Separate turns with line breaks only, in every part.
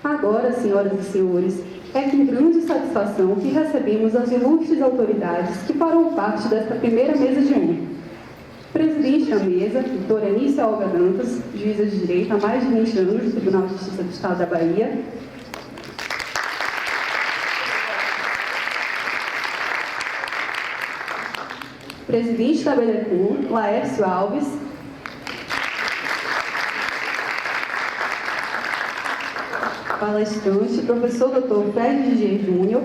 Agora, senhoras e senhores, é com grande satisfação que recebemos as ilustres autoridades que farão parte desta primeira mesa de honra. Presidente da mesa, doutora Anícia Olga Dantas, juíza de Direito há mais de 20 anos do Tribunal de Justiça do Estado da Bahia. Presidente da Belecom, Laércio Alves. Palestrante, professor Dr. Fred Didier Júnior.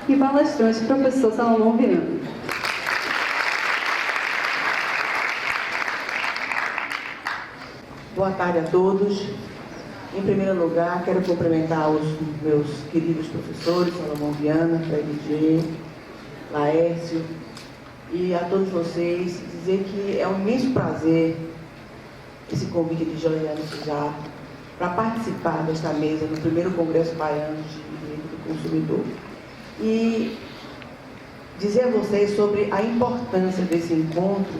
E palestrante, professor Salomão Viana.
Boa tarde a todos. Em primeiro lugar, quero cumprimentar os meus queridos professores, Salomão Viana, Fred Didier, Laércio, e a todos vocês dizer que é um imenso prazer esse convite de Josiane Sujato para participar desta mesa no primeiro Congresso Baiano de Direito do Consumidor. E dizer a vocês sobre a importância desse encontro,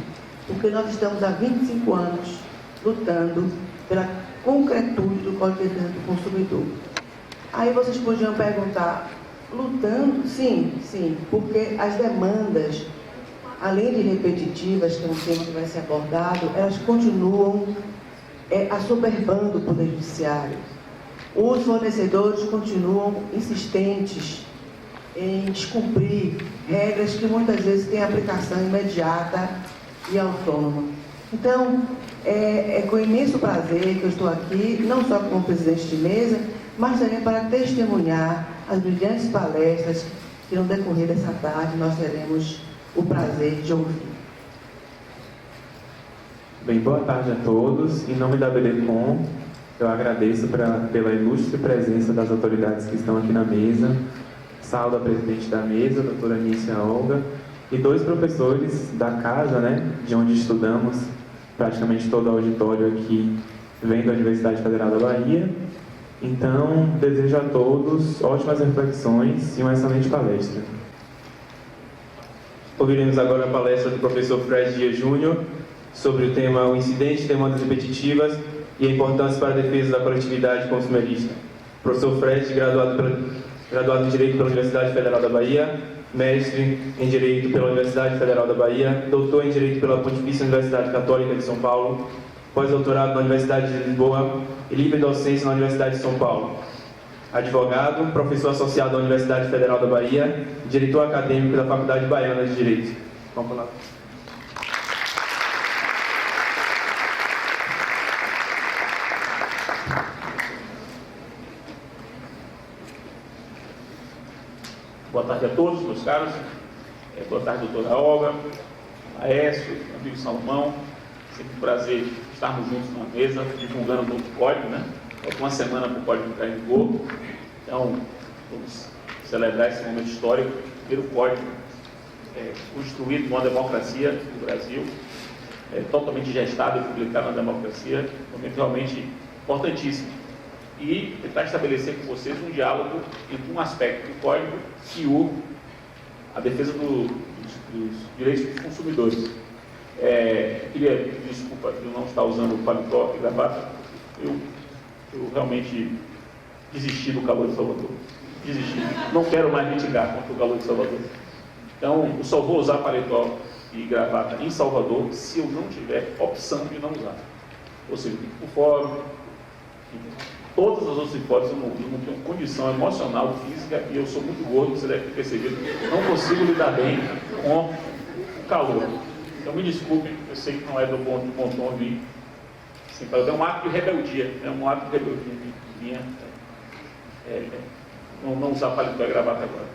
porque nós estamos há 25 anos lutando pela concretude do Código de Defesa do Consumidor. Aí vocês podiam perguntar, lutando? Sim, porque as demandas, além de repetitivas, que é um tema que vai ser abordado, elas continuam assoberbando o Poder Judiciário. Os fornecedores continuam insistentes em descumprir regras que muitas vezes têm aplicação imediata e autônoma. Então, é com imenso prazer que eu estou aqui, não só como presidente de mesa, mas também para testemunhar as brilhantes palestras que no decorrer dessa tarde nós teremos o prazer de ouvir.
Bem, boa tarde a todos. Em nome da Belecom, eu agradeço pela ilustre presença das autoridades que estão aqui na mesa. Saúdo a presidente da mesa, a doutora Anícia Olga, e dois professores da casa, de onde estudamos, praticamente todo o auditório aqui vem da Universidade Federal da Bahia. Então, desejo a todos ótimas reflexões e uma excelente palestra. Ouviremos agora a palestra do professor Fred Didier Júnior sobre o tema O incidente de demandas repetitivas e a importância para a defesa da coletividade consumerista. Professor Fred, graduado em Direito pela Universidade Federal da Bahia, mestre em Direito pela Universidade Federal da Bahia, doutor em Direito pela Pontifícia Universidade Católica de São Paulo, pós-doutorado na Universidade de Lisboa e livre docência na Universidade de São Paulo. Advogado, professor associado da Universidade Federal da Bahia, diretor acadêmico da Faculdade Baiana de Direito. Vamos lá.
Boa tarde a todos, meus caros. Boa tarde, doutora Olga, Laércio, amigo Salomão. Sempre um prazer estarmos juntos numa mesa, divulgando o novo código, Falta uma semana para o código entrar em vigor. Então, vamos celebrar esse momento histórico. O primeiro código construído numa democracia no Brasil, totalmente gestado e publicado na democracia, um momento realmente importantíssimo. E tentar estabelecer com vocês um diálogo entre um aspecto do código e a defesa dos direitos dos consumidores. Queria pedir desculpa de não estar usando o paletó e gravata. Eu realmente desisti do calor de Salvador. Desisti. Não quero mais mitigar contra o calor de Salvador. Então, eu só vou usar paletó e gravata em Salvador se eu não tiver opção de não usar. Ou seja, o fórum, todas as outras hipóteses eu não tenho condição emocional, física, e eu sou muito gordo, você deve ter percebido, não consigo lidar bem com o calor. Então me desculpem, eu sei que não é do bom tom vir. É um ato de rebeldia, minha, não usar paletó e gravata agora.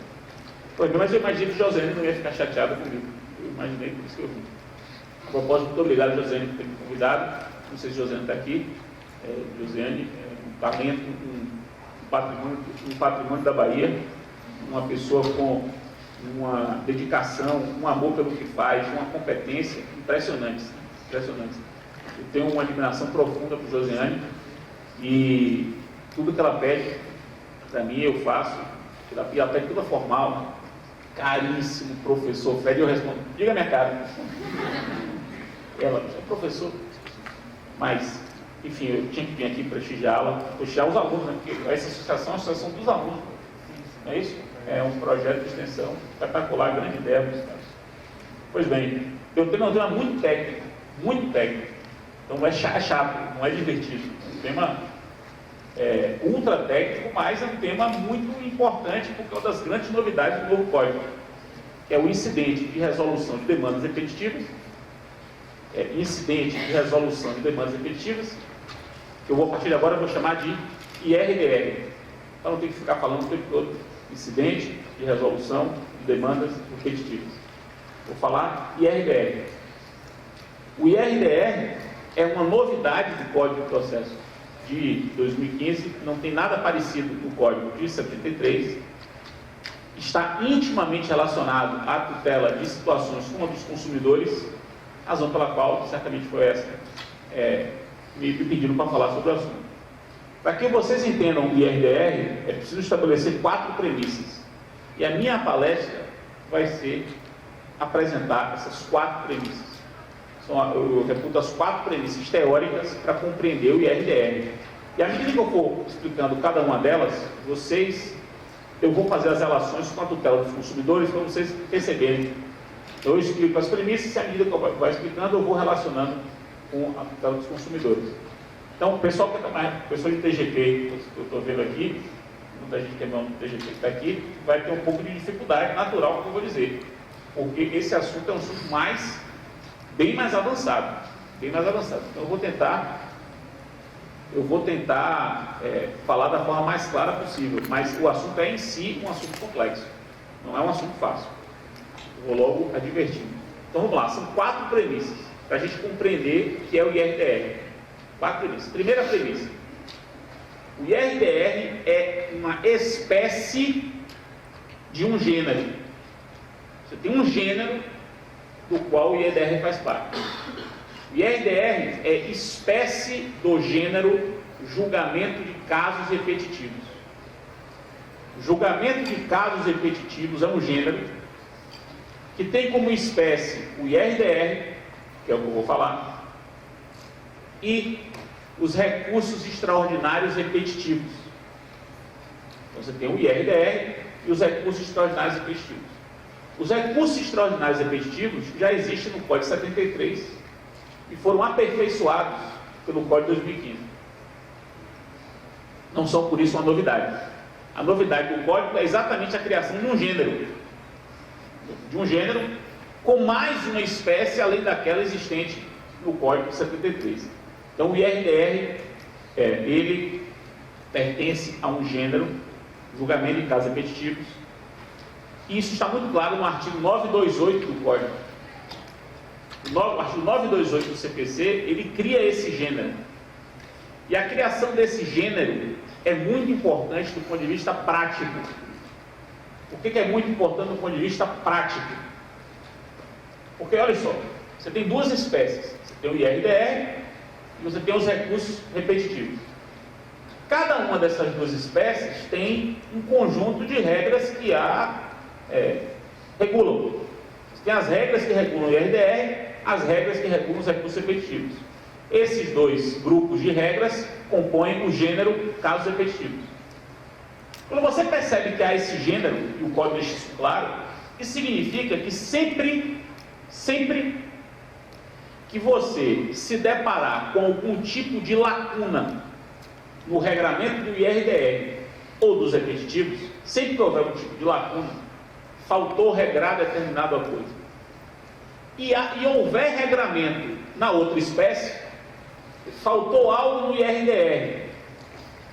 Mas eu imagino que Josiane não ia ficar chateada comigo. Eu imaginei, por isso que eu vim. A propósito, muito obrigado, Josiane, por ter me convidado. Não sei se Josiane está aqui. Josiane um talento, um patrimônio da Bahia, uma pessoa com uma dedicação, um amor pelo que faz, uma competência impressionantes. Eu tenho uma admiração profunda por Josiane e tudo que ela pede para mim eu faço. Ela pede toda formal, caríssimo professor Fred, eu respondo, diga minha cara. Ela, professor, mas, enfim, eu tinha que vir aqui prestigiá-la, prestigiar os alunos, né? Porque essa associação é a associação dos alunos, não é isso? É um projeto de extensão espetacular, grande ideia dos caras. Pois bem, eu tenho um tema muito técnico, então é chato, não é divertido, é um tema ultra técnico, mas é um tema muito importante porque é uma das grandes novidades do novo código, que é o incidente de resolução de demandas repetitivas, que eu vou, a partir de agora, vou chamar de IRDR, então não tem que ficar falando o tempo todo, incidente de resolução de demandas repetitivas. Vou falar IRDR. O IRDR é uma novidade do Código de Processo de 2015, não tem nada parecido com o Código de 73, está intimamente relacionado à tutela de situações como a dos consumidores, razão pela qual, certamente foi essa, me pediram para falar sobre o assunto. Para que vocês entendam o IRDR, é preciso estabelecer 4 premissas. E a minha palestra vai ser apresentar essas 4 premissas. Eu reputo as 4 premissas teóricas para compreender o IRDR. E à medida que eu for explicando cada uma delas, eu vou fazer as relações com a tutela dos consumidores para vocês perceberem. Então eu explico as premissas e à medida que eu vou explicando, eu vou relacionando com a tutela dos consumidores. Então, o pessoal de TGP, que eu estou vendo aqui, muita gente que é membro do TGP que está aqui, vai ter um pouco de dificuldade natural, que eu vou dizer. Porque esse assunto é um assunto bem mais avançado. Então, eu vou tentar falar da forma mais clara possível, mas o assunto é em si um assunto complexo, não é um assunto fácil. Eu vou logo advertindo. Então vamos lá, são 4 premissas para a gente compreender o que é o IRDR. 4 premissas. Primeira premissa: o IRDR é uma espécie de um gênero. Você tem um gênero do qual o IRDR faz parte. O IRDR é espécie do gênero julgamento de casos repetitivos. Julgamento de casos repetitivos é um gênero que tem como espécie o IRDR, que é o que eu vou falar, e os recursos extraordinários repetitivos. Então você tem o IRDR e os recursos extraordinários repetitivos. Os recursos extraordinários repetitivos já existem no Código 73 e foram aperfeiçoados pelo Código de 2015. Não são por isso uma novidade. A novidade do Código é exatamente a criação de um gênero. Com mais uma espécie além daquela existente no Código 73. Então o IRDR, ele pertence a um gênero, julgamento de casos repetitivos, e isso está muito claro no artigo 928 do Código. O artigo 928 do CPC, ele cria esse gênero. E a criação desse gênero é muito importante do ponto de vista prático. Por que é muito importante do ponto de vista prático? Porque, olha só, você tem 2 espécies. Você tem o IRDR e você tem os recursos repetitivos. Cada uma dessas 2 espécies tem um conjunto de regras que regulam. Você tem as regras que regulam o IRDR, as regras que regulam os recursos repetitivos. Esses 2 grupos de regras compõem o gênero casos repetitivos. Quando você percebe que há esse gênero, e o Código deixa isso claro, isso significa que sempre que você se deparar com algum tipo de lacuna no regramento do IRDR ou dos repetitivos, sempre que houver algum tipo de lacuna, faltou regrar determinada coisa, e houver regramento na outra espécie, faltou algo no IRDR,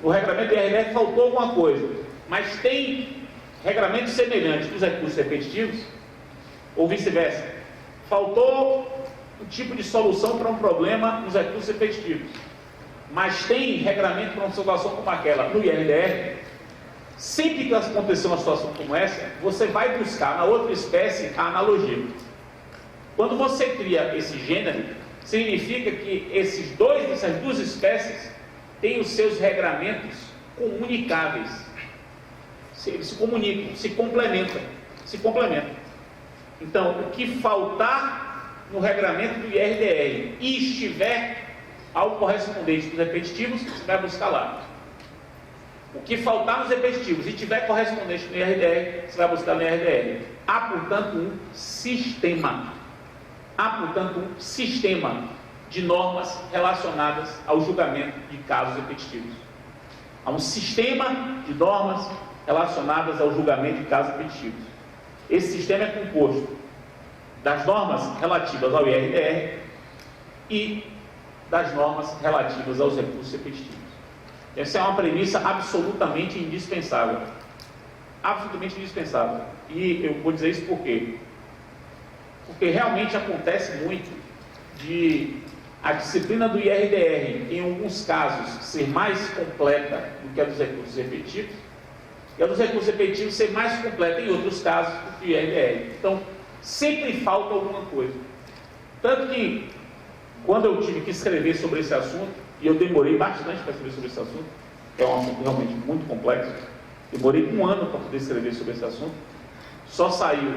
no regramento do IRDR faltou alguma coisa, mas tem regramentos semelhantes dos recursos repetitivos, ou vice-versa, faltou um tipo de solução para um problema nos recursos repetitivos, mas tem regramento para uma situação como aquela no IRDR. Sempre que acontecer uma situação como essa, você vai buscar na outra espécie a analogia. Quando você cria esse gênero, significa que essas 2 espécies têm os seus regramentos comunicáveis. Eles se comunicam, se complementam. Então, o que faltar no regramento do IRDR e estiver ao correspondente dos repetitivos, você vai buscar lá. O que faltar nos repetitivos e tiver correspondente no IRDR, você vai buscar no IRDR. Há, portanto, um sistema. De normas relacionadas ao julgamento de casos repetitivos. Há um sistema de normas relacionadas ao julgamento de casos repetitivos. Esse sistema é composto das normas relativas ao IRDR e das normas relativas aos recursos repetitivos. Essa é uma premissa absolutamente indispensável. Absolutamente indispensável. E eu vou dizer isso por quê? Porque realmente acontece muito de a disciplina do IRDR, em alguns casos, ser mais completa do que a dos recursos repetitivos, e a dos recursos repetitivos ser mais completa em outros casos do que o IRDR. Então, sempre falta alguma coisa. Tanto que, quando eu tive que escrever sobre esse assunto, e eu demorei bastante para escrever sobre esse assunto, que é um assunto realmente muito complexo, demorei 1 ano para poder escrever sobre esse assunto, só saiu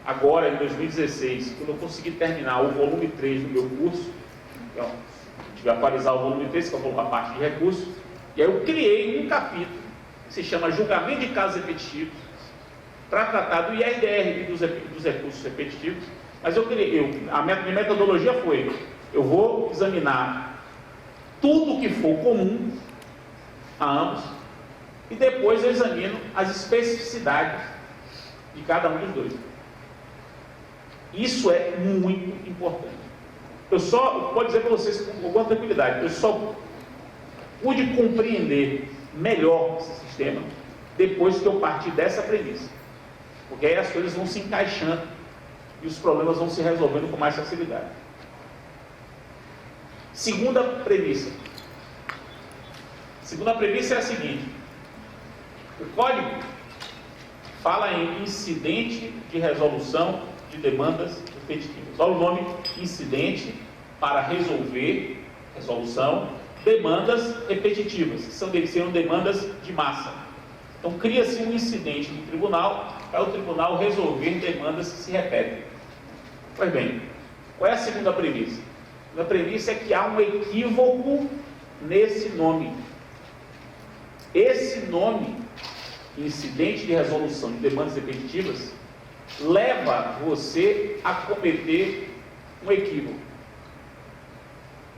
agora, em 2016, quando eu consegui terminar o volume 3 do meu curso. Então, tive que atualizar o volume 3, que é a parte de recursos, e aí eu criei um capítulo que se chama Julgamento de Casos Repetitivos, para tratar do IRDR e dos recursos repetitivos. Mas a minha metodologia foi: eu vou examinar tudo que for comum a ambos, e depois eu examino as especificidades de cada um dos dois. Isso é muito importante. Eu pode dizer para vocês com alguma tranquilidade, eu só pude compreender melhor esse sistema depois que eu parti dessa premissa. Porque aí as coisas vão se encaixando e os problemas vão se resolvendo com mais facilidade. Segunda premissa. Segunda premissa é a seguinte: o código fala em incidente de resolução de demandas repetitivas. Olha o nome: incidente para resolver, resolução, demandas repetitivas, que seriam demandas de massa. Então, cria-se um incidente no tribunal para o tribunal resolver demandas que se repetem. Pois bem, qual é a segunda premissa? A segunda premissa é que há um equívoco nesse nome. Esse nome, incidente de resolução de demandas repetitivas, leva você a cometer um equívoco.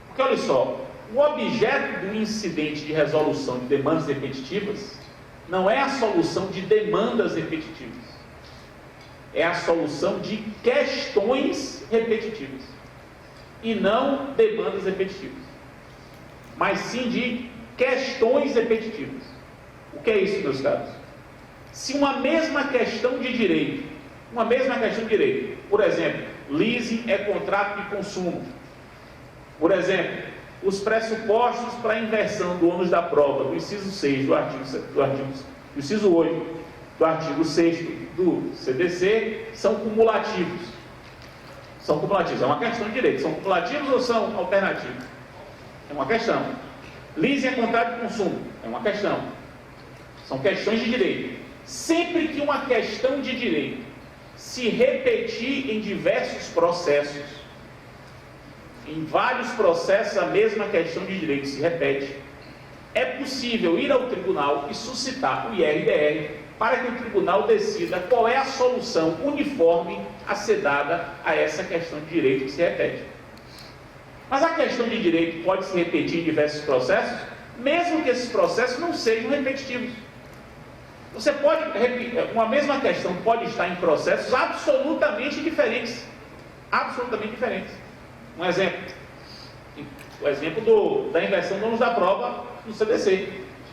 Porque olha só, o objeto do incidente de resolução de demandas repetitivas não é a solução de demandas repetitivas, é a solução de questões repetitivas, e não demandas repetitivas, mas sim de questões repetitivas. O que é isso, meus caros? Se uma mesma questão de direito, por exemplo, leasing é contrato de consumo, por exemplo, os pressupostos para a inversão do ônus da prova, do inciso 6 do inciso 8 do artigo 6º do CDC, são cumulativos. São cumulativos, é uma questão de direito. São cumulativos ou são alternativos? É uma questão. Leasing é contrato de consumo, é uma questão. São questões de direito. Sempre que uma questão de direito se repetir em diversos processos, em vários processos a mesma questão de direito se repete, é possível ir ao tribunal e suscitar o IRDR para que o tribunal decida qual é a solução uniforme a ser dada a essa questão de direito que se repete. Mas a questão de direito pode se repetir em diversos processos, mesmo que esses processos não sejam repetitivos. Você pode, uma mesma questão pode estar em processos absolutamente diferentes. Absolutamente diferentes. Um exemplo. O exemplo da inversão do ônus da prova no CDC.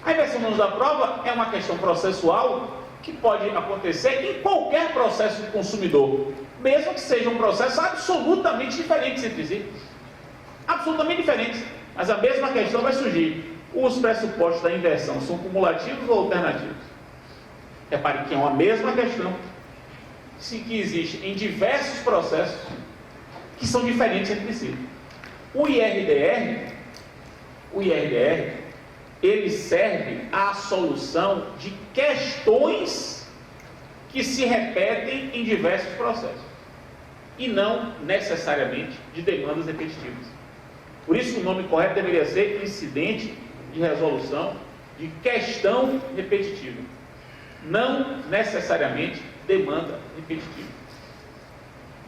A inversão do ônus da prova é uma questão processual que pode acontecer em qualquer processo do consumidor, mesmo que sejam processos absolutamente diferentes entre si. Absolutamente diferentes. Mas a mesma questão vai surgir. Os pressupostos da inversão são cumulativos ou alternativos? Repare que é uma mesma questão que existe em diversos processos que são diferentes entre si. O IRDR, ele serve à solução de questões que se repetem em diversos processos. e não necessariamente de demandas repetitivas. Por isso que o nome correto deveria ser incidente de resolução de questão repetitiva, não necessariamente demanda repetitiva.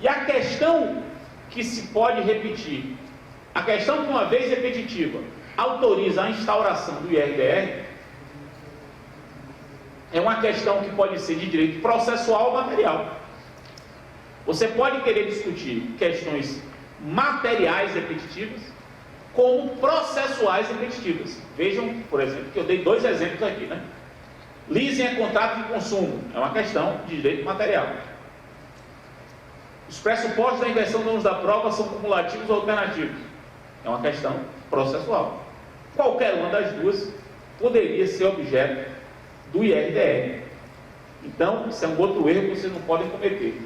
E a questão que se pode repetir, a questão que uma vez repetitiva autoriza a instauração do IRDR, é uma questão que pode ser de direito processual ou material. Você pode querer discutir questões materiais repetitivas como processuais repetitivas. Vejam, por exemplo, que eu dei 2 exemplos aqui, né? Leasing é contrato de consumo, é uma questão de direito material. Os pressupostos da inversão dos ônus da prova são cumulativos ou alternativos, é uma questão processual. Qualquer uma das duas poderia ser objeto do IRDR. Então, isso é um outro erro que vocês não podem cometer.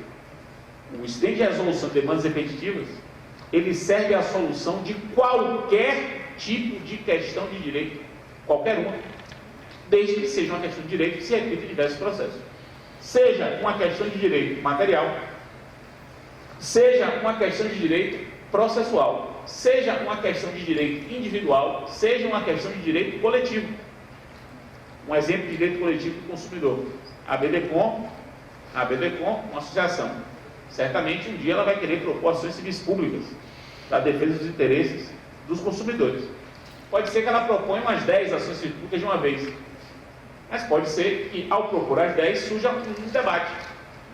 O incidente de resolução de demandas repetitivas, ele serve à solução de qualquer tipo de questão de direito, qualquer uma, desde que seja uma questão de direito que se repita em diversos processos. Seja uma questão de direito material, seja uma questão de direito processual, seja uma questão de direito individual, seja uma questão de direito coletivo. Um exemplo de direito coletivo do consumidor. A BDCOM, uma associação. Certamente um dia ela vai querer propor ações civis públicas para a defesa dos interesses dos consumidores. Pode ser que ela proponha umas 10 ações civis públicas de uma vez. Mas pode ser que ao propor as 10 surja um debate.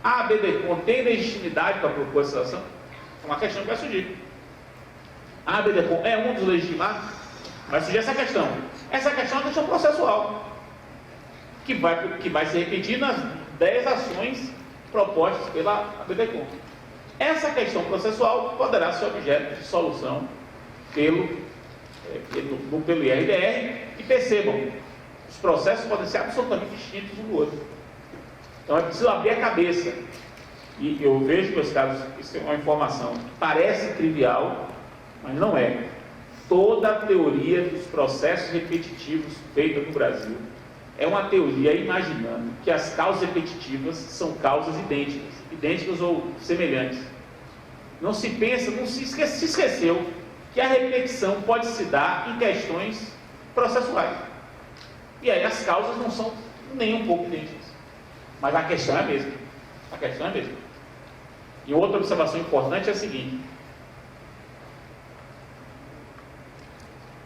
A BDCOM tem legitimidade para propor essa ação? É uma questão que vai surgir. A BDCOM é um dos legitimados? Vai surgir essa questão. Essa questão é uma questão processual, que vai se repetir nas 10 ações propostas pela BDCOM. Essa questão processual poderá ser objeto de solução pelo IRDR, e percebam, os processos podem ser absolutamente distintos um do outro. Então é preciso abrir a cabeça. E eu vejo, meus caros, isso é uma informação que parece trivial, mas não é. Toda a teoria dos processos repetitivos feita no Brasil é uma teoria imaginando que as causas repetitivas são causas idênticas ou semelhantes. Não se pensa, se esqueceu que a repetição pode se dar em questões processuais. E aí as causas não são nem um pouco idênticas. Mas a questão é a mesma. A questão é a mesma. E outra observação importante é a seguinte: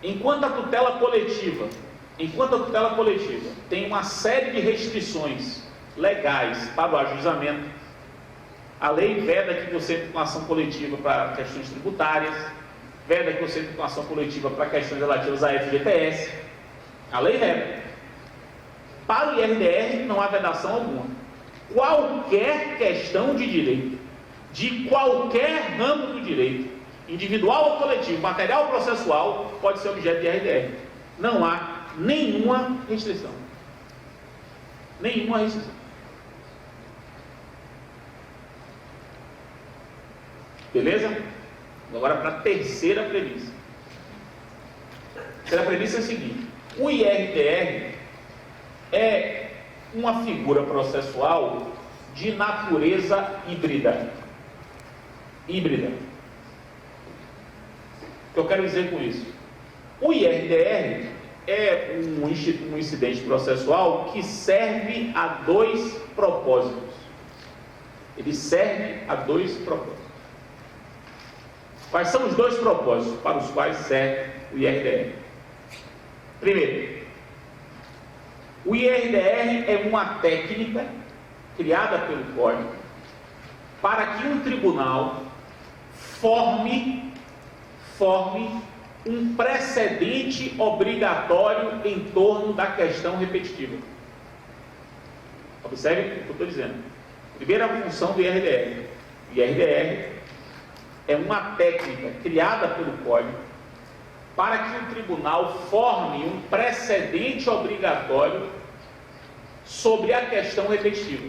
enquanto a tutela coletiva tem uma série de restrições legais para o ajuizamento, a lei veda que você entre com ação coletiva para questões tributárias, veda que você entre com ação coletiva para questões relativas à FGTS, a lei veda. Para o IRDR não há vedação alguma. Qualquer questão de direito, de qualquer ramo do direito, individual ou coletivo, material ou processual, pode ser objeto de IRDR. Não há nenhuma restrição. Nenhuma restrição. Beleza? Agora para a terceira premissa. A terceira premissa é a seguinte: o IRDR é uma figura processual de natureza híbrida. Híbrida. O que eu quero dizer com isso? O IRDR é um incidente processual que serve a 2 propósitos. Ele serve a 2 propósitos. Quais são os 2 propósitos para os quais serve o IRDR? Primeiro, o IRDR é uma técnica criada pelo Código para que um tribunal forme um precedente obrigatório em torno da questão repetitiva. Observe o que eu estou dizendo. Primeira função do IRDR. O IRDR é uma técnica criada pelo Código para que o tribunal forme um precedente obrigatório sobre a questão repetitiva.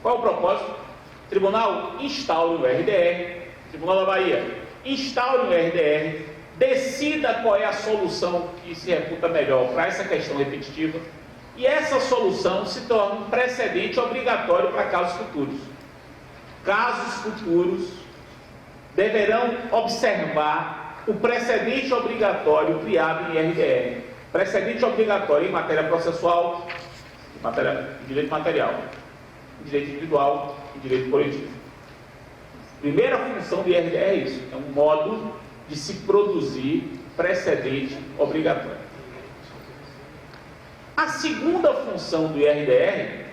Qual é o propósito? O tribunal instaure o IRDR, Tribunal da Bahia, instaure o IRDR, decida qual é a solução que se reputa melhor para essa questão repetitiva, e essa solução se torna um precedente obrigatório para casos futuros. Casos futuros deverão observar o precedente obrigatório criado em IRDR. Precedente obrigatório em matéria processual, em matéria de direito material, em direito individual e direito coletivo. Primeira função do IRDR é isso, é um modo de se produzir precedente obrigatório. A segunda função do IRDR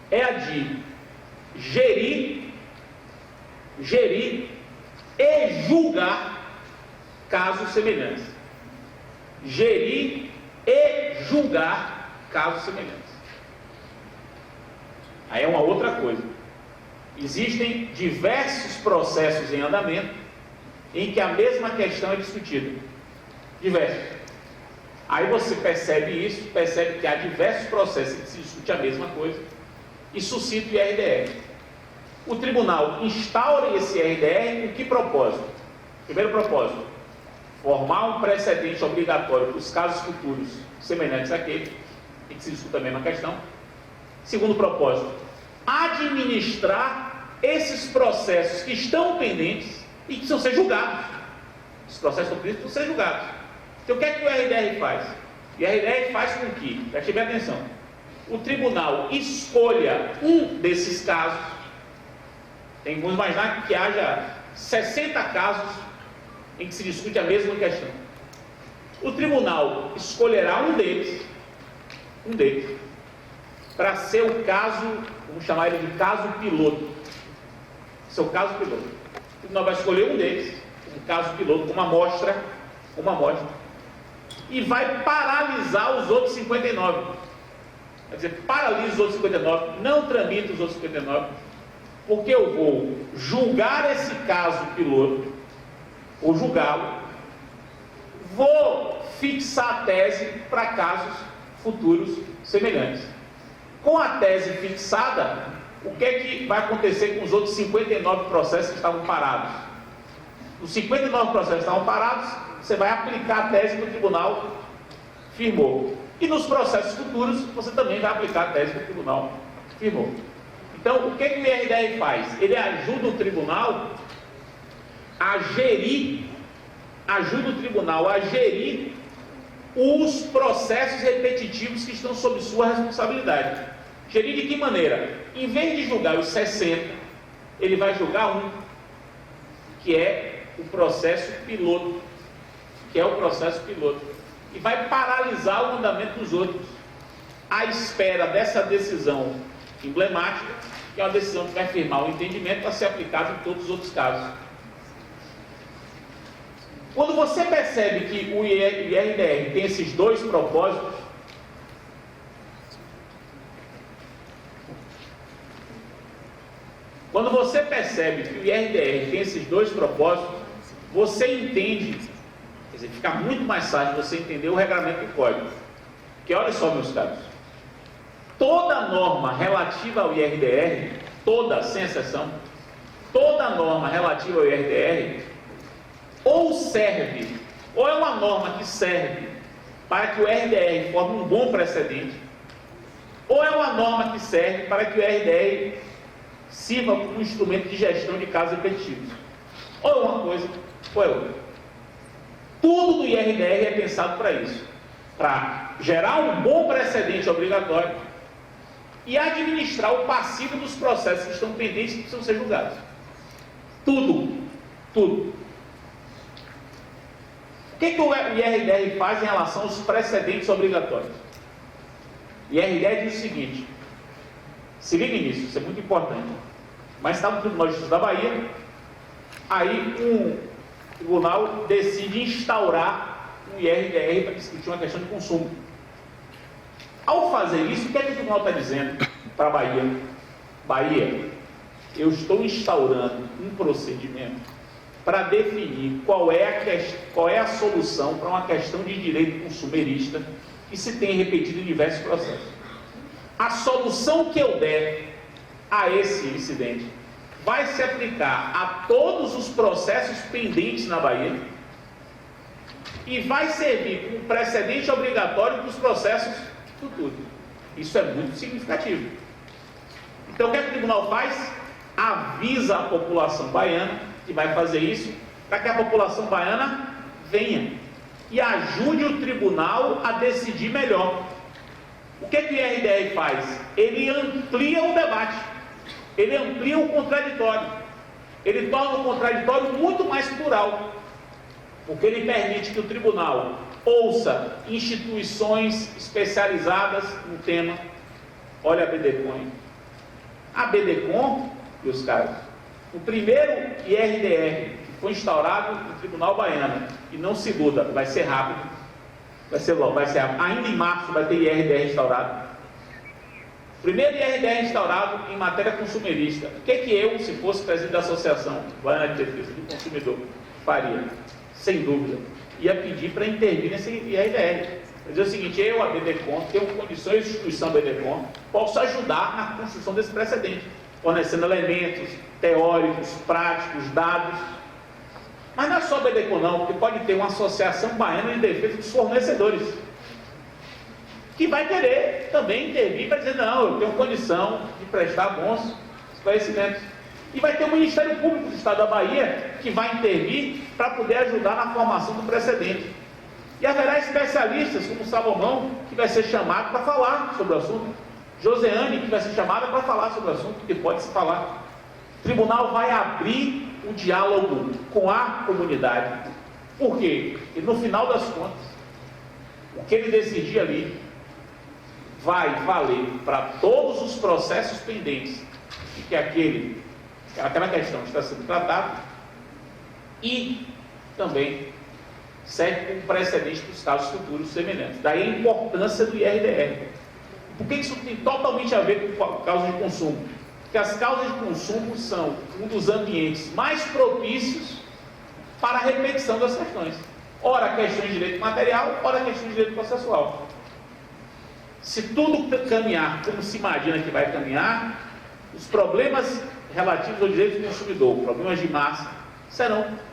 é a de gerir e julgar casos semelhantes. Gerir e julgar casos semelhantes. Aí é uma outra coisa. Existem diversos processos em andamento em que a mesma questão é discutida. Diversos. Aí você percebe isso, percebe que há diversos processos em que se discute a mesma coisa e suscita o IRDR. O tribunal instaura esse IRDR com que propósito? Primeiro propósito, formar um precedente obrigatório para os casos futuros semelhantes àquele em que se discute a mesma questão. Segundo propósito, administrar esses processos que estão pendentes e que precisam ser julgados. Esses processos precisam ser julgados. Então, o que é que o IRDR faz? O IRDR faz com que, preste bem atenção, o tribunal escolha um desses casos. Vamos imaginar que haja 60 casos em que se discute a mesma questão. O tribunal escolherá um deles, para ser o caso, vamos chamar ele de caso piloto. Seu caso piloto. O tribunal vai escolher um deles, um caso piloto, uma amostra, e vai paralisar os outros 59. Quer dizer, paralisa os outros 59, não tramita os outros 59, porque eu vou julgar esse caso piloto, ou julgá-lo, vou fixar a tese para casos futuros semelhantes. Com a tese fixada, o que é que vai acontecer com os outros 59 processos que estavam parados? Os 59 processos que estavam parados, você vai aplicar a tese que o tribunal firmou. E nos processos futuros, você também vai aplicar a tese que o tribunal firmou. Então, o que o IRDR faz? Ele ajuda o tribunal a gerir, os processos repetitivos que estão sob sua responsabilidade. Gerir de que maneira? Em vez de julgar os 60, ele vai julgar um, que é o processo piloto. E vai paralisar o andamento dos outros, à espera dessa decisão emblemática, que é uma decisão que vai firmar o entendimento para ser aplicado em todos os outros casos. Quando você percebe que o IRDR tem esses dois propósitos, você entende, quer dizer, fica muito mais fácil você entender o regramento do código. Porque olha só, meus caros, toda norma relativa ao IRDR, toda, sem exceção, toda norma relativa ao IRDR, ou é uma norma que serve para que o IRDR forme um bom precedente, ou é uma norma que serve para que o IRDR sirva como um instrumento de gestão de casos repetitivos. Ou é uma coisa, ou é outra. Tudo do IRDR é pensado para isso, para gerar um bom precedente obrigatório e administrar o passivo dos processos que estão pendentes e que precisam ser julgados. Tudo. O que o IRDR faz em relação aos precedentes obrigatórios? O IRDR diz o seguinte, se ligue nisso, isso é muito importante. Mas está no Tribunal de Justiça da Bahia, aí um tribunal decide instaurar um IRDR para discutir uma questão de consumo. Ao fazer isso, o que é que o tribunal está dizendo para a Bahia? Bahia, eu estou instaurando um procedimento para definir qual é a solução para uma questão de direito consumerista que se tem repetido em diversos processos. A solução que eu der a esse incidente vai se aplicar a todos os processos pendentes na Bahia e vai servir como precedente obrigatório para os processos futuros. Isso é muito significativo. Então, o que o tribunal faz? Avisa a população baiana que vai fazer isso para que a população baiana venha e ajude o tribunal a decidir melhor. O que o IRDR faz? Ele amplia o debate, ele amplia o contraditório, ele torna o contraditório muito mais plural, porque ele permite que o tribunal ouça instituições especializadas no tema. Olha a BDCOM. A BDCOM, meus caros, o primeiro IRDR que foi instaurado no Tribunal Baiano, e não se iluda, vai ser rápido, vai ser rápido. Ainda em março vai ter IRDR instaurado. Primeiro IRDR instaurado em matéria consumerista. O que eu, se fosse presidente da Associação Baiana de Defesa do Consumidor, faria? Sem dúvida. Ia pedir para intervir nesse IRDR. Dizer o seguinte: eu, a BDCOM, tenho condições de instituição BDCOM, posso ajudar na construção desse precedente, fornecendo elementos teóricos, práticos, dados. Mas não é só a BDCOM não, porque pode ter uma Associação Baiana de Defesa dos Fornecedores, que vai querer também intervir para dizer: não, eu tenho condição de prestar bons esclarecimentos. E vai ter o Ministério Público do Estado da Bahia, que vai intervir para poder ajudar na formação do precedente. E haverá especialistas, como Salomão, que vai ser chamado para falar sobre o assunto. Joseane, que vai ser chamada para falar sobre o assunto, que pode se falar. O tribunal vai abrir o diálogo com a comunidade. Por quê? Porque no final das contas, o que ele decidir ali vai valer para todos os processos pendentes, que aquela questão está sendo tratada, e também serve como precedente para os casos futuros semelhantes. Daí a importância do IRDR. Por que isso tem totalmente a ver com causas de consumo? Porque as causas de consumo são um dos ambientes mais propícios para a repetição das questões. Ora questões de direito material, ora questões de direito processual. Se tudo caminhar como se imagina que vai caminhar, os problemas relativos ao direito do consumidor, problemas de massa,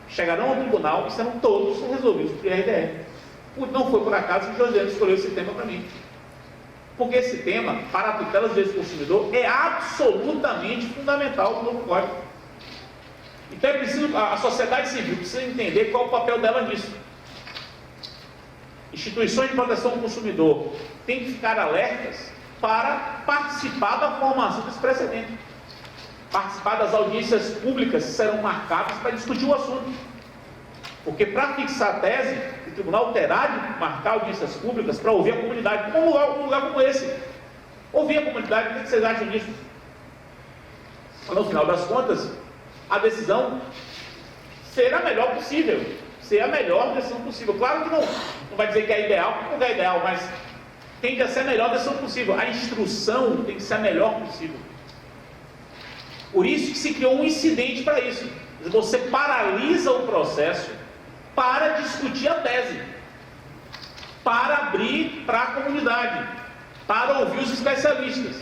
chegarão ao tribunal e serão todos resolvidos por IRDR. Não foi por acaso que Josiane escolheu esse tema para mim. Porque esse tema, para a tutela dos direitos do consumidor, é absolutamente fundamental no novo código. Então é preciso, a sociedade civil precisa entender qual é o papel dela nisso. Instituições de proteção ao consumidor têm que ficar alertas para participar da formação desse precedente. Participar das audiências públicas que serão marcadas para discutir o assunto. Porque para fixar a tese, o tribunal terá de marcar audiências públicas para ouvir a comunidade, como um lugar como esse. Ouvir a comunidade, o que vocês acham disso? No final das contas, a decisão será a melhor possível, ser a melhor decisão possível. Claro que não vai dizer que é ideal, porque não é ideal, mas tende a ser a melhor decisão possível. A instrução tem que ser a melhor possível. Por isso que se criou um incidente para isso. Você paralisa o processo para discutir a tese, para abrir para a comunidade, para ouvir os especialistas.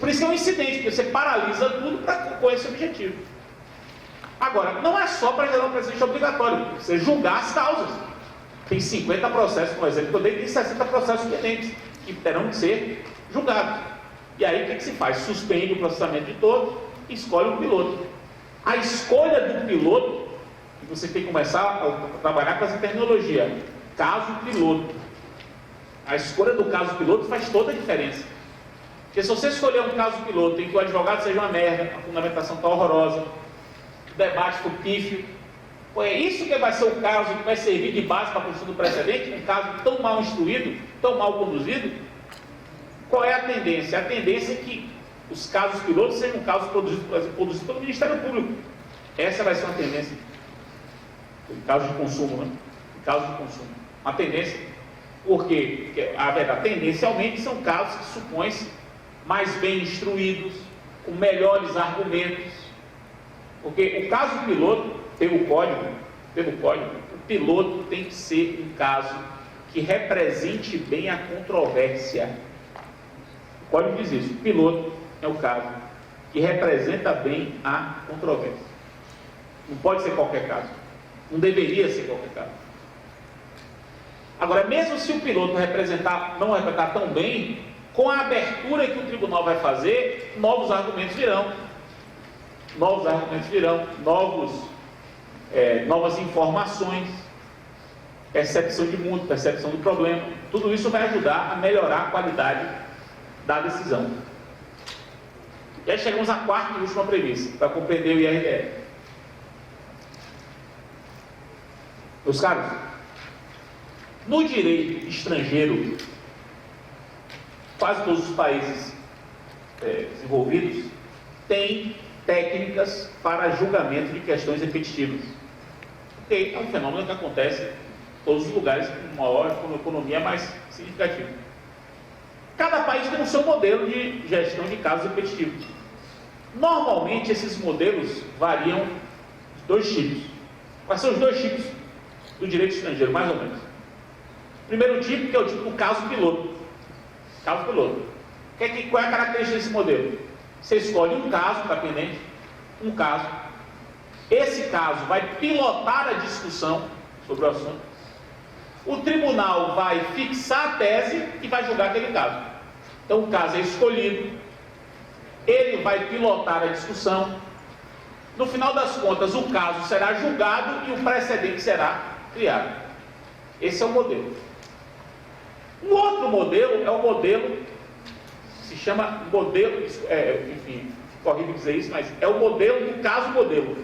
Por isso que é um incidente, porque você paralisa tudo com esse objetivo. Agora, não é só para gerar um precedente obrigatório, você julgar as causas. Tem 50 processos, por exemplo, eu tenho 60 processos pendentes, que terão que ser julgados. E aí o que se faz? Suspende o processamento de todos e escolhe um piloto. A escolha do piloto, você tem que começar a trabalhar com essa terminologia, caso piloto. A escolha do caso piloto faz toda a diferença. Porque se você escolher um caso piloto em que o advogado seja uma merda, a fundamentação está horrorosa, o debate for pífio, é isso que vai ser o caso que vai servir de base para a construção do precedente, um caso tão mal instruído, tão mal conduzido. Qual é a tendência? A tendência é que os casos pilotos sejam casos produzidos, por exemplo, produzidos pelo Ministério Público. Essa vai ser uma tendência. Em caso de consumo, né? Em caso de consumo. Uma tendência. Por quê? Porque, a verdade, tendencialmente são casos que supõem-se mais bem instruídos, com melhores argumentos. Porque o caso piloto, pelo código, o piloto tem que ser um caso que represente bem a controvérsia. O código diz isso. O piloto é o caso que representa bem a controvérsia. Não pode ser qualquer caso. Não deveria ser qualquer caso. Agora, mesmo se o piloto não representar tão bem, com a abertura que o tribunal vai fazer, novos argumentos virão. novos argumentos virão, novas informações, percepção de mundo, percepção do problema. Tudo isso vai ajudar a melhorar a qualidade da decisão. E aí chegamos à quarta e última premissa, para compreender o IRDE. Meus caros, no direito estrangeiro, quase todos os países desenvolvidos têm técnicas para julgamento de questões repetitivas. Porque é um fenômeno que acontece em todos os lugares com maior economia mais significativa. Cada país tem o seu modelo de gestão de casos repetitivos. Normalmente esses modelos variam de dois tipos. Quais são os dois tipos do direito estrangeiro, mais ou menos? O primeiro tipo, que é o tipo do caso piloto. Caso piloto. Qual é a característica desse modelo? Você escolhe um caso, está pendente, um caso. Esse caso vai pilotar a discussão sobre o assunto. O tribunal vai fixar a tese e vai julgar aquele caso. Então o caso é escolhido, ele vai pilotar a discussão. No final das contas, o caso será julgado e o precedente será criado. Esse é o modelo. Um outro modelo é o modelo, se chama modelo, enfim, horrível dizer isso, mas é o modelo do caso modelo.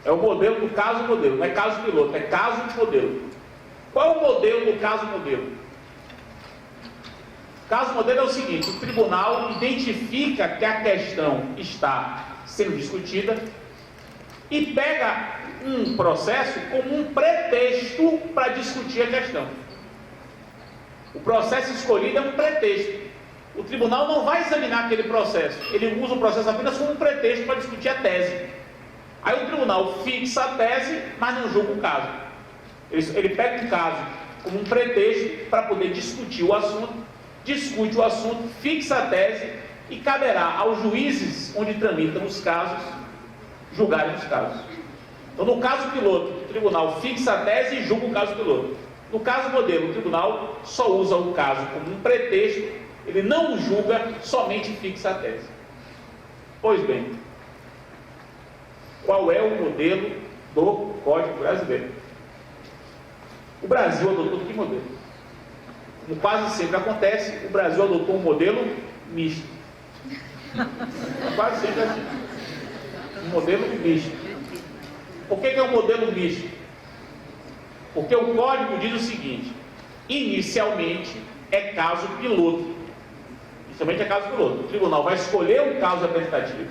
É o modelo do caso modelo, não é caso piloto, é caso modelo. Qual é o modelo do caso modelo? O caso modelo é o seguinte: o tribunal identifica que a questão está sendo discutida e pega um processo como um pretexto para discutir a questão. O processo escolhido é um pretexto. O tribunal não vai examinar aquele processo, ele usa o processo apenas como um pretexto para discutir a tese. Aí o tribunal fixa a tese, mas não julga o caso. Ele pega um caso como um pretexto para poder discutir o assunto, discute o assunto, fixa a tese e caberá aos juízes onde tramitam os casos julgarem os casos. Então, no caso piloto, o tribunal fixa a tese e julga o caso piloto. No caso modelo, o tribunal só usa o caso como um pretexto, ele não julga, somente fixa a tese. Pois bem, qual é o modelo do Código Brasileiro? O Brasil adotou que modelo? Como quase sempre acontece, o Brasil adotou um modelo misto. Quase sempre assim. Um modelo misto. Por que é um modelo misto? Porque o Código diz o seguinte: inicialmente é caso piloto. Inicialmente é caso piloto. O tribunal vai escolher um caso representativo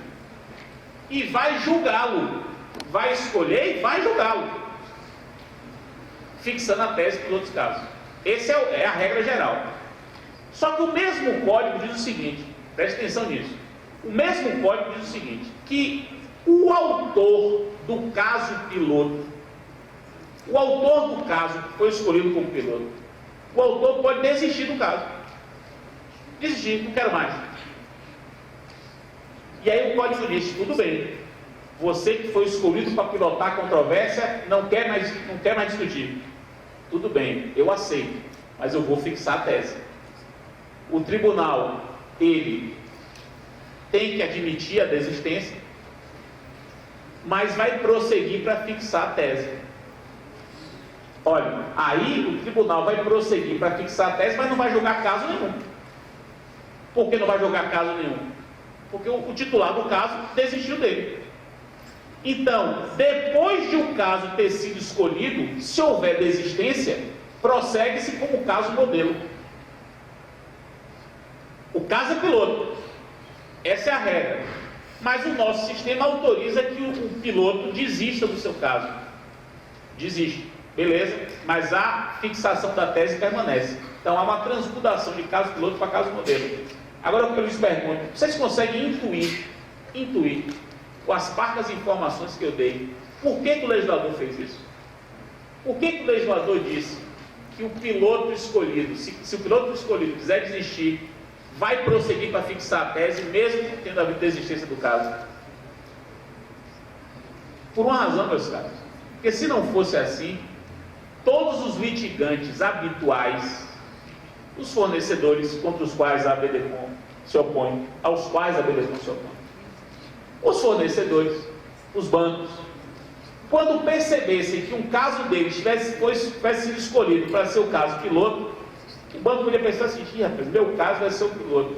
e vai julgá-lo. Vai escolher e vai julgá-lo, fixando a tese para outros casos. Essa é a regra geral. Só que o mesmo Código diz o seguinte, preste atenção nisso. O mesmo Código diz o seguinte, que o autor do caso piloto, o autor do caso que foi escolhido como piloto, o autor pode desistir do caso. Desistir, não quero mais. E aí o Código diz, tudo bem, você que foi escolhido para pilotar a controvérsia não quer mais discutir. Tudo bem, eu aceito, mas eu vou fixar a tese. O tribunal, ele tem que admitir a desistência, mas vai prosseguir para fixar a tese. Olha, aí o tribunal vai prosseguir para fixar a tese, mas não vai julgar caso nenhum. Por que não vai julgar caso nenhum? Porque o titular do caso desistiu dele. Então, depois de um caso ter sido escolhido, se houver desistência, prossegue-se como caso modelo. O caso é piloto. Essa é a regra. Mas o nosso sistema autoriza que o piloto desista do seu caso. Desiste. Beleza? Mas a fixação da tese permanece. Então há uma transmudação de caso piloto para caso modelo. Agora o que eu lhes pergunto, vocês conseguem intuir com as parcas informações que eu dei, por que o legislador fez isso? Por que o legislador disse que o piloto escolhido, se o piloto escolhido quiser desistir, vai prosseguir para fixar a tese, mesmo tendo havido desistência do caso? Por uma razão, meus caros. Porque se não fosse assim, todos os litigantes habituais, os fornecedores contra os quais a ABDCOM se opõe, aos quais a ABDCOM se opõe, Os fornecedores, os bancos, quando percebessem que um caso deles tivesse sido escolhido para ser o caso piloto, o banco poderia pensar assim: rapaz, meu caso vai ser o piloto.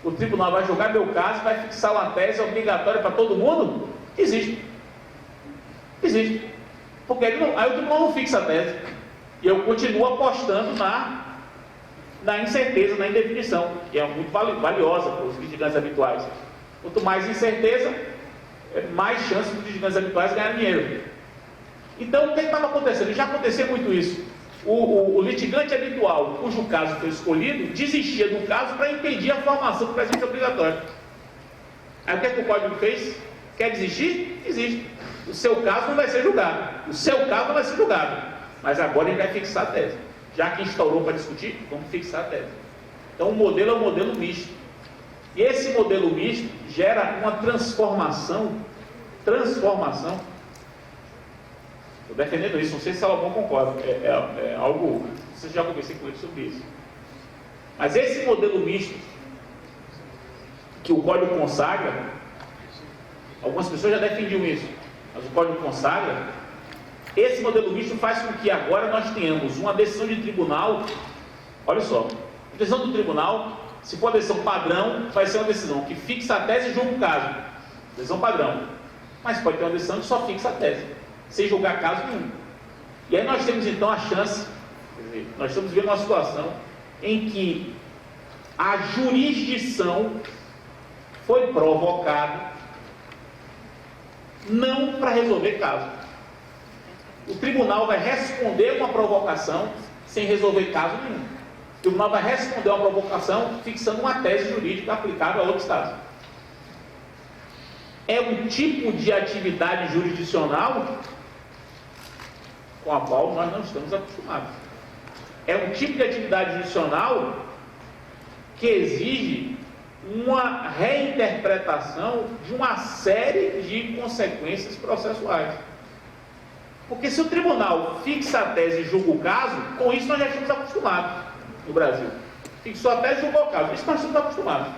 O tribunal vai julgar meu caso, vai fixar uma tese obrigatória para todo mundo? Existe. Existe. Porque aí o tribunal não fixa a tese. E eu continuo apostando na incerteza, na indefinição, que é muito valiosa para os litigantes habituais. Quanto mais incerteza, mais chance dos litigantes habituais ganhar dinheiro. Então, o que estava acontecendo? Já acontecia muito isso. O litigante habitual, cujo caso foi escolhido, desistia do caso para impedir a formação do presente obrigatório. Aí o que o Código fez? Quer desistir? Desiste. O seu caso não vai ser julgado. O seu caso não vai ser julgado. Mas agora ele vai fixar a tese. Já que instaurou para discutir, vamos fixar a tese. Então o modelo é um modelo misto. E esse modelo misto gera uma transformação. Estou defendendo isso, não sei se Salomão concorda. É algo, vocês já conversei com ele sobre isso. Mas esse modelo misto que o Código consagra, algumas pessoas já defendiam isso, mas o Código consagra, esse modelo misto faz com que agora nós tenhamos uma decisão de tribunal. Olha só, a decisão do tribunal, se for a decisão padrão, vai ser uma decisão que fixa a tese e julga o caso. Decisão padrão. Mas pode ter uma decisão que só fixa a tese, sem julgar caso nenhum. E aí nós temos então a chance, quer dizer, nós estamos vendo uma situação em que a jurisdição foi provocada não para resolver caso. O tribunal vai responder uma provocação sem resolver caso nenhum. O tribunal vai responder uma provocação fixando uma tese jurídica aplicável a outro estado. É um tipo de atividade jurisdicional com a qual nós não estamos acostumados. É um tipo de atividade jurisdicional que exige uma reinterpretação de uma série de consequências processuais. Porque se o tribunal fixa a tese e julga o caso, com isso nós já estamos acostumados no Brasil. Fixou a tese e julgou o caso, isso nós estamos acostumados.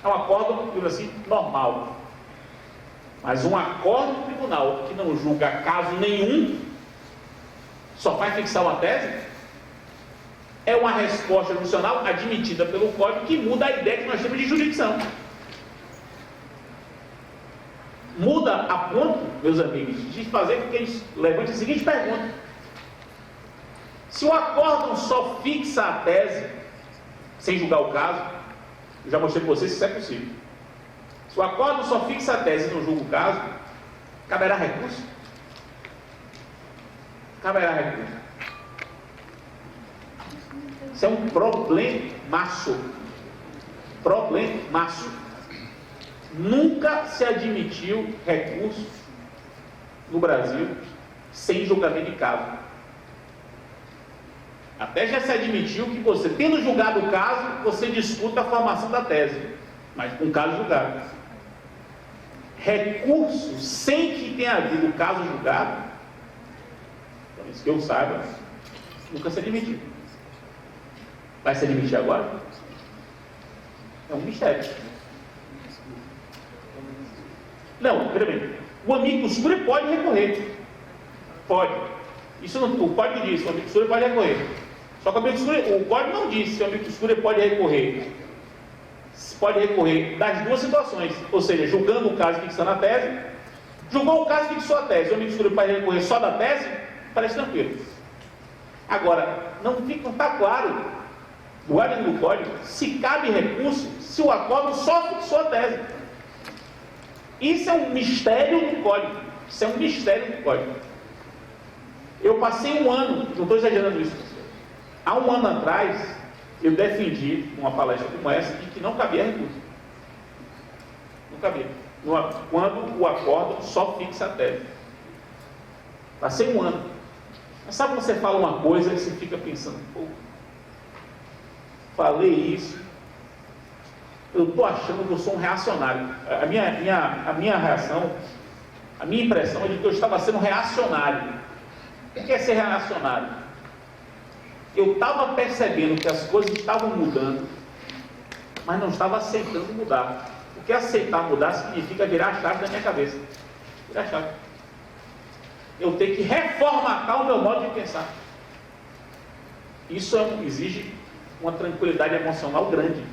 É um acordo, digamos assim, normal. Mas um acordo do tribunal que não julga caso nenhum, só vai fixar uma tese, é uma resposta judicial admitida pelo Código que muda a ideia que nós temos de jurisdição. Muda a ponto, meus amigos, de fazer com que a gente levante a seguinte pergunta: se o acórdão só fixa a tese, sem julgar o caso, eu já mostrei para vocês que isso é possível. Se o acórdão só fixa a tese e não julga o caso, caberá recurso? Caberá recurso. Isso é um problemaço. Problemaço. Nunca se admitiu recurso no Brasil sem julgamento de caso. Até já se admitiu que você, tendo julgado o caso, você discuta a formação da tese, mas com o caso julgado. Recurso sem que tenha havido o caso julgado, pelo menos que eu saiba, nunca se admitiu. Vai se admitir agora? É um mistério. Não, primeiro, o amicus curiae pode recorrer. Pode. Isso não, o Código diz que o amicus curiae pode recorrer. Só que o Código não diz se o amicus curiae pode recorrer. Pode recorrer das duas situações. Ou seja, julgando o caso e fixando a tese. Julgou o caso e fixou a tese. O amicus curiae pode recorrer só da tese? Parece tranquilo. Agora, não está claro, do artigo do Código, se cabe recurso se o acórdão só fixou a tese. Isso é um mistério do Código. Isso é um mistério do Código. Eu passei um ano, não estou exagerando isso, há um ano atrás, eu defendi uma palestra como essa de que não cabia recurso. Não cabia. Quando o acórdão só fixa a tese. Passei um ano. Mas sabe quando você fala uma coisa e você fica pensando, pô, falei isso, eu estou achando que eu sou um reacionário. A minha reação, a minha impressão é de que eu estava sendo reacionário. O que é ser reacionário? Eu estava percebendo que as coisas estavam mudando, mas não estava aceitando mudar. Porque aceitar mudar significa virar a chave da minha cabeça. Virar a chave. Eu tenho que reformatar o meu modo de pensar. Isso exige uma tranquilidade emocional grande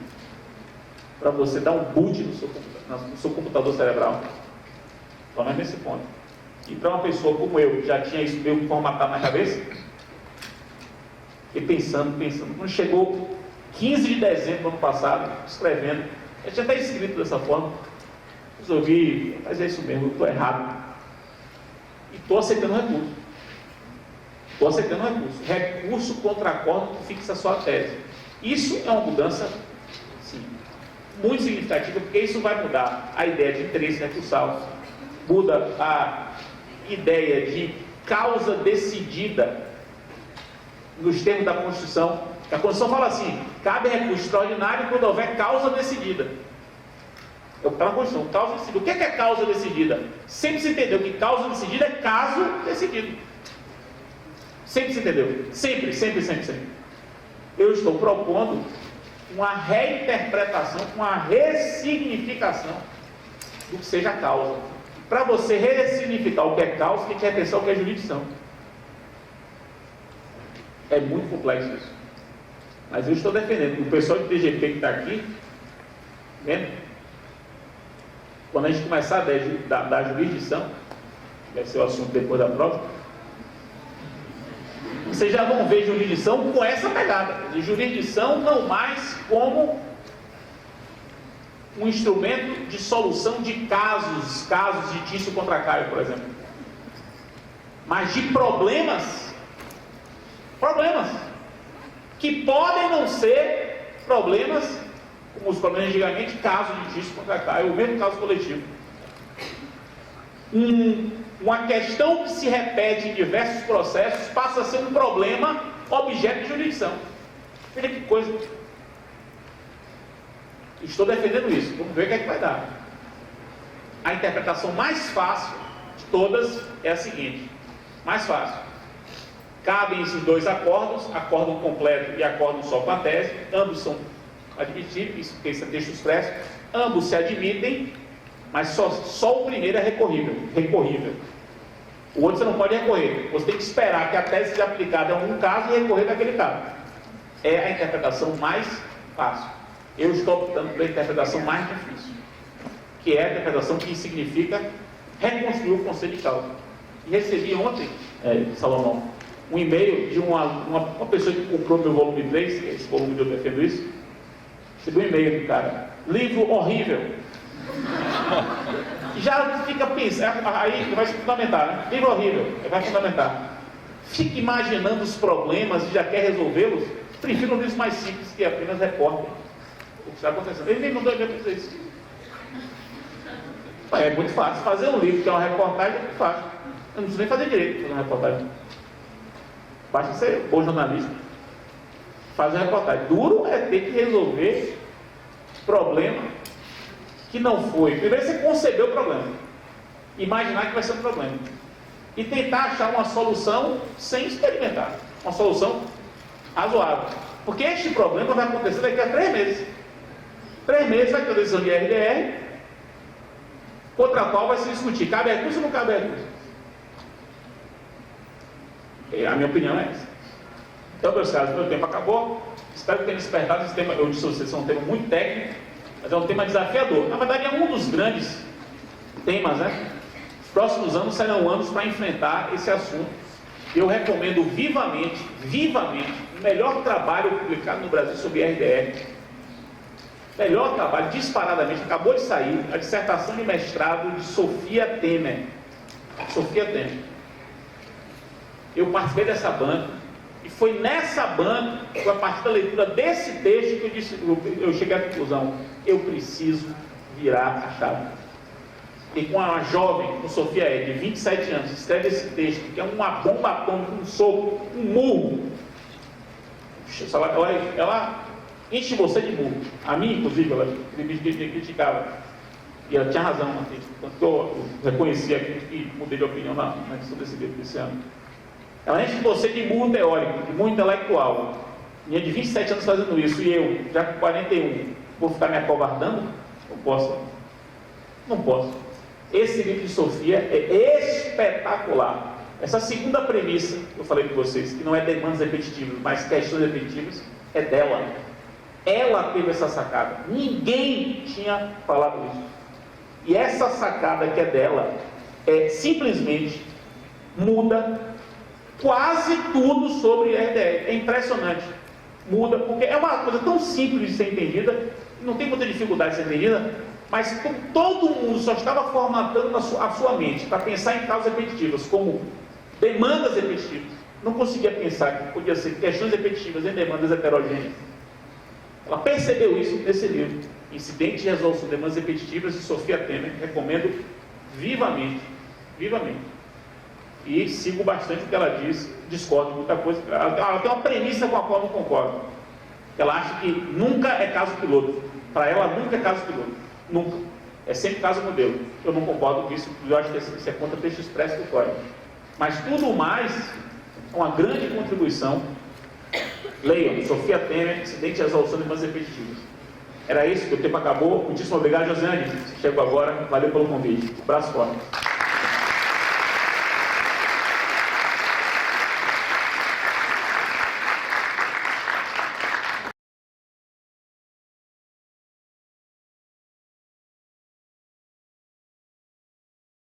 para você dar um boot no seu computador cerebral. Então, é nesse ponto. E para uma pessoa como eu, que já tinha isso meio formatado na cabeça, e pensando. Quando chegou 15 de dezembro do ano passado, escrevendo, eu tinha até escrito dessa forma, resolvi fazer isso mesmo, eu estou errado. E estou aceitando recurso. Recurso contra acordo que fixa a sua tese. Isso é uma mudança, sim, muito significativa, porque isso vai mudar a ideia de interesse recursal, muda a ideia de causa decidida nos termos da Constituição. A Constituição fala assim: cabe recurso extraordinário quando houver causa decidida. É o que está na Constituição, causa decidida. O que é causa decidida? Sempre se entendeu que causa decidida é caso decidido. Sempre se entendeu. Sempre. Eu estou propondo uma reinterpretação, uma ressignificação do que seja causa. Para você ressignificar o que é causa, tem que repensar o que é jurisdição. É muito complexo isso. Mas eu estou defendendo. O pessoal de TGP que está aqui, vendo? Quando a gente começar a dar jurisdição, que vai ser o assunto depois da prova, vocês já vão ver jurisdição com essa pegada. De jurisdição não mais como um instrumento de solução de casos de Tício contra Caio, por exemplo. Mas de problemas que podem não ser problemas como os problemas antigamente, caso de Tício contra Caio, o mesmo caso coletivo. Uma questão que se repete em diversos processos passa a ser um problema objeto de jurisdição. Veja que coisa. Estou defendendo isso. Vamos ver o que é que vai dar. A interpretação mais fácil de todas é a seguinte. Mais fácil. Cabem esses dois acordos, acórdão completo e acórdão só com a tese. Ambos são admitíveis, porque isso é texto expresso. Ambos se admitem, mas só o primeiro é recorrível. O outro você não pode recorrer. Você tem que esperar que a tese seja aplicada em algum caso e recorrer daquele caso. É a interpretação mais fácil. Eu estou optando pela interpretação mais difícil, que é a interpretação que significa reconstruir o conceito de causa. E recebi ontem, Salomão, um e-mail de uma pessoa que comprou meu volume 3, esse volume que eu defendo isso. Recebi um e-mail do cara: livro horrível. Já fica pensando, aí vai se fundamentar, né? Livro horrível, vai fundamentar. Fica imaginando os problemas e já quer resolvê-los. Prefiro um livro mais simples que apenas reportem o que está acontecendo. Ele nem mandou e-mail para dizer isso. É muito fácil. Fazer um livro que é uma reportagem é muito fácil. Eu não preciso nem fazer direito para fazer uma reportagem. Basta ser bom jornalista. Fazer uma reportagem. Duro é ter que resolver problema que não foi. Primeiro você concebeu o problema. Imaginar que vai ser um problema. E tentar achar uma solução sem experimentar. Uma solução razoável. Porque este problema vai acontecer daqui a 3 meses. 3 meses vai ter a decisão de RDR, contra a qual vai se discutir: cabe recurso ou não cabe recurso? A minha opinião é essa. Então, meus caros, meu tempo acabou. Espero que tenha despertado esse tema. Eu disse a vocês, é um tema muito técnico, mas é um tema desafiador. Na verdade, é um dos grandes temas, né? Os próximos anos serão anos para enfrentar esse assunto. Eu recomendo vivamente, o melhor trabalho publicado no Brasil sobre RDR. Melhor trabalho, disparadamente, acabou de sair, a dissertação de mestrado de Sofia Temer. Eu participei dessa banca, e foi nessa banca, a partir da leitura desse texto, que eu cheguei à conclusão: eu preciso virar a chave. E com a jovem, com Sofia de 27 anos, escreve esse texto, que é uma bomba atômica, um soco, um murro. Ela enche você de murro. A mim, inclusive, ela me criticava. E ela tinha razão, tanto que eu reconheci aqui e mudei de opinião na questão desse ano. Ela enche você de murro teórico, de murro intelectual. Minha de 27 anos fazendo isso, e eu, já com 41, vou ficar me acovardando? Não posso. Esse livro de Sofia é espetacular. Essa segunda premissa que eu falei com vocês, que não é demandas repetitivas, mas questões repetitivas, é dela. Ela teve essa sacada. Ninguém tinha falado isso. E essa sacada que é dela, simplesmente muda quase tudo sobre a RDE. É impressionante. Muda, porque é uma coisa tão simples de ser entendida, não tem muita dificuldade de ser entendida, mas todo mundo só estava formatando a sua mente para pensar em causas repetitivas, como demandas repetitivas. Não conseguia pensar que podia ser questões repetitivas em demandas heterogêneas. Ela percebeu isso nesse livro, Incidente de Resolução de Demandas Repetitivas, de Sofia Temer. Recomendo vivamente, vivamente. E sigo bastante o que ela diz, discordo de muita coisa. Ela tem uma premissa com a qual eu não concordo. Ela acha que nunca é caso piloto. Para ela, nunca é caso piloto. Nunca. É sempre caso modelo. Eu não concordo com isso, eu acho que isso é contra o texto expresso do código. Mas tudo mais é uma grande contribuição. Leiam, Sofia Temer, Incidente de Resolução de Demandas Repetitivas. Era isso, o tempo acabou. Muitíssimo obrigado, Josiane. Chegou agora, valeu pelo convite. Um abraço forte.